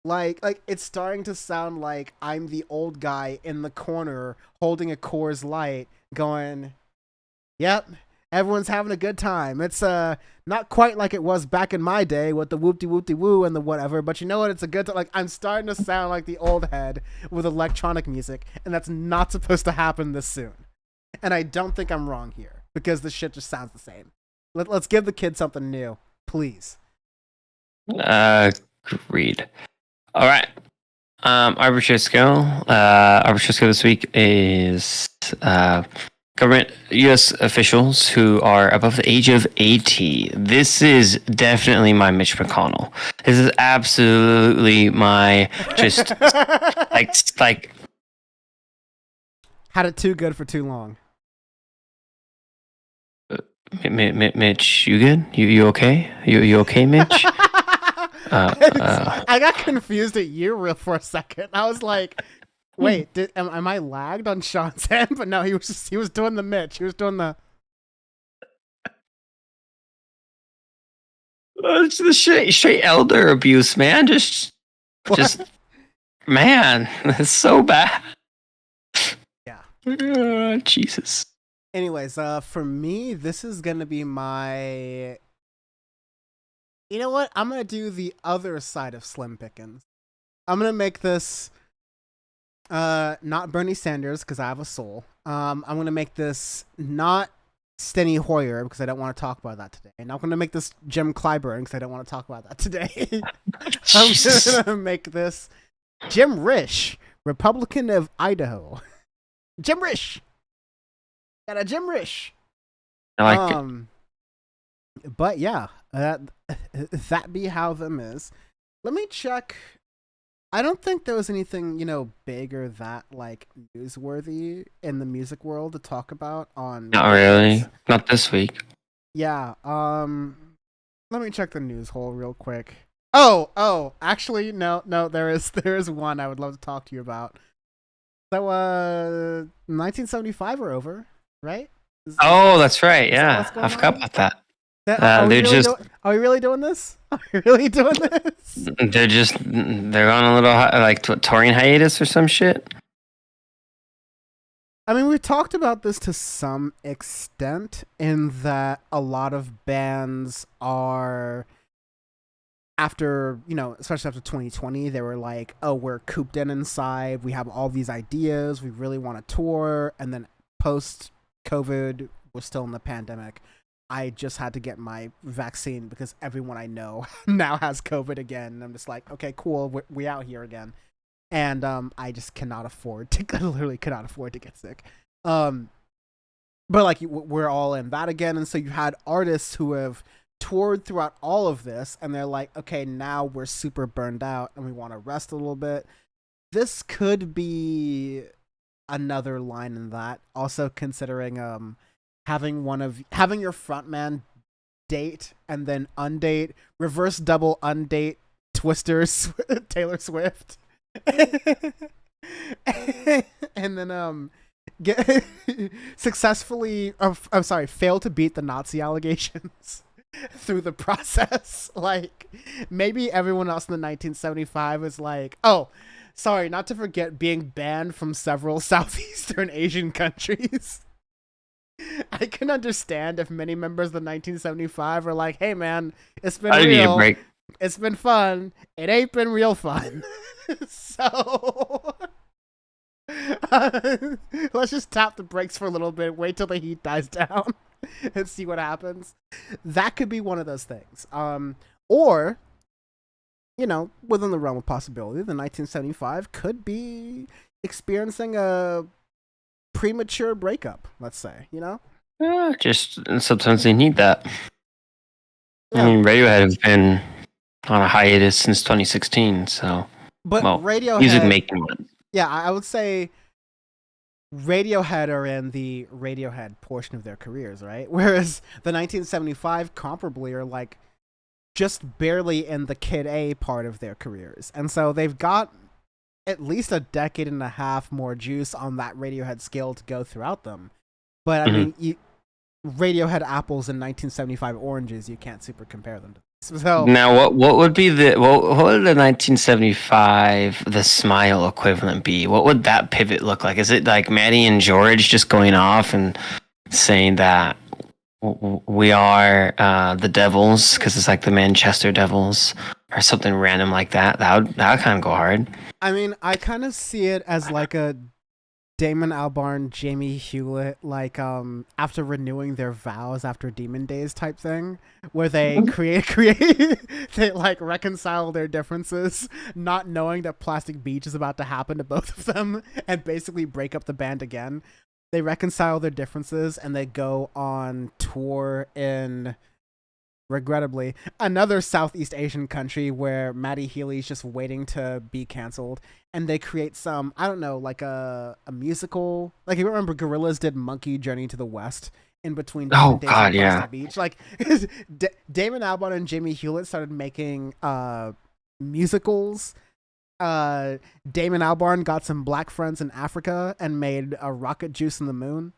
Like it's starting to sound like I'm the old guy in the corner holding a Coors Light, going, "Yep, everyone's having a good time." It's not quite like it was back in my day with the whoop-de whoop-de woo and the whatever, but you know what? It's a good time. Like I'm starting to sound like the old head with electronic music, and that's not supposed to happen this soon. And I don't think I'm wrong here because the shit just sounds the same. Let's give the kids something new, please. Agreed. All right. Arbitrisco. Arbitrisco this week is government U.S. officials who are above the age of 80. This is definitely my Mitch McConnell. This is absolutely my just like Had it too good for too long. Mitch, you good? You okay? You okay, Mitch? I got confused at you for a second. I was like, wait, am I lagged on Sean's end? But no, he was doing the Mitch. He was doing the. It's the straight elder abuse, man. Just man, it's so bad. Yeah. Jesus. Anyways, for me, this is gonna be my. You know what? I'm gonna do the other side of Slim Pickens. I'm gonna make this not Bernie Sanders because I have a soul. I'm gonna make this not Steny Hoyer because I don't want to talk about that today. And I'm gonna make this Jim Clyburn because I don't want to talk about that today. I'm gonna make this Jim Risch, Republican of Idaho. Jim Risch. Got a Jim Risch. I like it. But yeah, that be how them is. Let me check. I don't think there was anything, big or that like newsworthy in the music world to talk about on. Not really. Not this week. Yeah. Let me check the news hole real quick. Oh. Actually, no. There is one I would love to talk to you about. So, 1975 are over, right? Oh, that's right. Yeah, I forgot about that. Are we really doing this? Are we really doing this? They're on a little touring hiatus or some shit. I mean, we talked about this to some extent in that a lot of bands are after, especially after 2020, they were like, oh, we're cooped inside. We have all these ideas. We really want to tour. And then post COVID, we're still in the pandemic. I just had to get my vaccine because everyone I know now has COVID again. And I'm just like, okay, cool. We out here again. And I just literally cannot afford to get sick. But like we're all in that again. And so you had artists who have toured throughout all of this and they're like, okay, now we're super burned out and we want to rest a little bit. This could be another line in that. Also considering having your frontman date and then undate, reverse double undate Twisters Taylor Swift. And then get successfully fail to beat the Nazi allegations through the process. Like maybe everyone else in the 1975 is like, oh, sorry, not to forget being banned from several Southeastern Asian countries. I can understand if many members of the 1975 are like, hey man, it's been real. It's been fun. It ain't been real fun. So let's just tap the brakes for a little bit, wait till the heat dies down and see what happens. That could be one of those things. Or, within the realm of possibility, the 1975 could be experiencing a premature breakup, let's say, Just sometimes they need that. Yeah. I mean, Radiohead have been on a hiatus since 2016, so. But Radiohead, music making one. Yeah, I would say Radiohead are in the Radiohead portion of their careers, right? Whereas the 1975 comparably are like just barely in the Kid A part of their careers. And so they've got at least a decade and a half more juice on that Radiohead scale to go throughout them. But I mean, Radiohead apples and 1975 oranges, you can't super compare them to. So Now, what would be what would the 1975 the Smile equivalent be? What would that pivot look like? Is it like Maddie and George just going off and saying that we are the Devils because it's like the Manchester Devils or something random like that? That would kind of go hard. I mean, I kind of see it as like a Damon Albarn, Jamie Hewlett, like after renewing their vows after Demon Days type thing, where they create they like reconcile their differences, not knowing that Plastic Beach is about to happen to both of them, and basically break up the band again. They reconcile their differences and they go on tour in, regrettably, another Southeast Asian country where Maddie Healy's just waiting to be canceled, and they create some, I don't know, like a musical. Like, you remember Gorillaz did Monkey Journey to the West in between Oh Demon Days God, and yeah. Plastic Beach. Like, Damon Albarn and Jamie Hewlett started making musicals. Damon Albarn got some black friends in Africa and made a Rocket Juice in the Moon.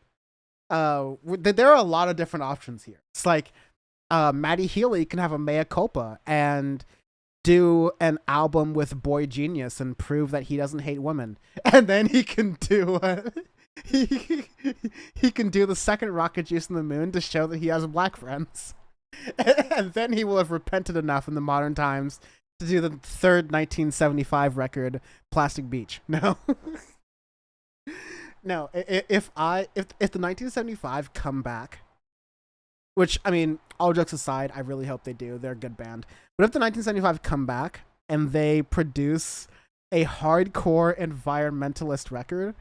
There are a lot of different options here. It's like Maddie Healy can have a mea culpa and do an album with Boy Genius and prove that he doesn't hate women, and then he can do he can do the second Rocket Juice in the Moon to show that he has black friends, and then he will have repented enough in the modern times to do the third 1975 record, Plastic Beach. No. No, if the 1975 come back, which, I mean, all jokes aside, I really hope they do. They're a good band. But if the 1975 come back and they produce a hardcore environmentalist record,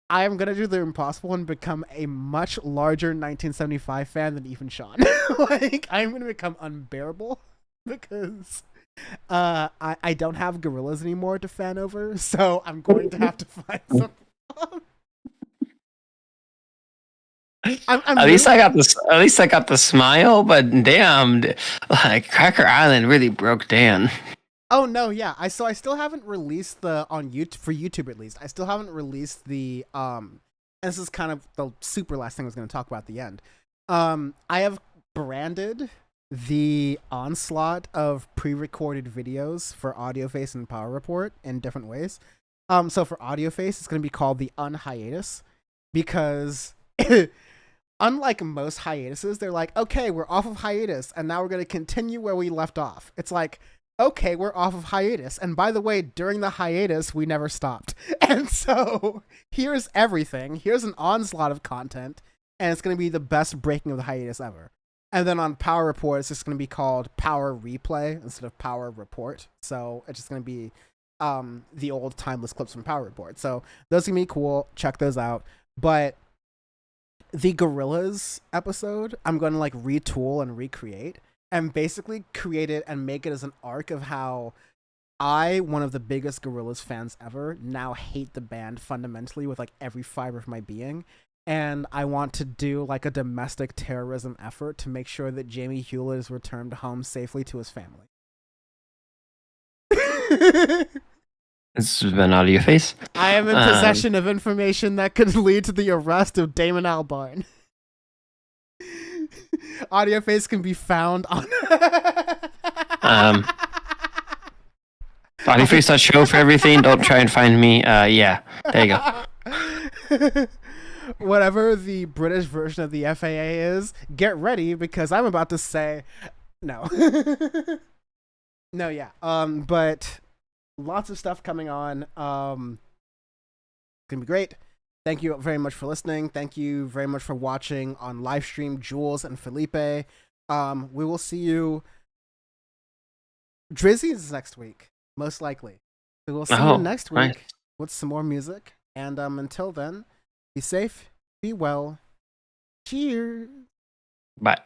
I am going to do the impossible and become a much larger 1975 fan than even Sean. Like, I'm going to become unbearable because I don't have Gorillaz anymore to fan over, so I'm going to have to find something. At least I got this. At least I got the Smile, but damn, like Cracker Island really broke Dan. Oh no, yeah. I still haven't released the on YouTube, for YouTube at least. I still haven't released the and this is kind of the super last thing I was going to talk about at the end. I have branded the onslaught of pre-recorded videos for Audioface and Power Report in different ways. So for Audioface, it's going to be called the Unhiatus because unlike most hiatuses, they're like, okay, we're off of hiatus, and now we're going to continue where we left off. It's like, okay, we're off of hiatus, and by the way, during the hiatus, we never stopped. And so, here's everything. Here's an onslaught of content, and it's going to be the best breaking of the hiatus ever. And then on Power Report, it's just going to be called Power Replay instead of Power Report. So, it's just going to be the old timeless clips from Power Report. So, those are going to be cool. Check those out. But the Gorillaz episode, I'm going to like retool and recreate and basically create it and make it as an arc of how I, one of the biggest Gorillaz fans ever, now hate the band fundamentally with like every fiber of my being. And I want to do like a domestic terrorism effort to make sure that Jamie Hewlett is returned home safely to his family. This has been Audioface. I am in possession of information that could lead to the arrest of Damon Albarn. Audioface can be found on Audioface.show for everything. Don't try and find me. Yeah, there you go. Whatever the British version of the FAA is, get ready because I'm about to say no. No, yeah. But lots of stuff coming on. It's gonna be great. Thank you very much for listening. Thank you very much for watching on live stream, Jules and Felipe. We will see you. Drizzy is next week, most likely. So we'll see you next week nice. with some more music. And until then, be safe, be well. Cheers. Bye.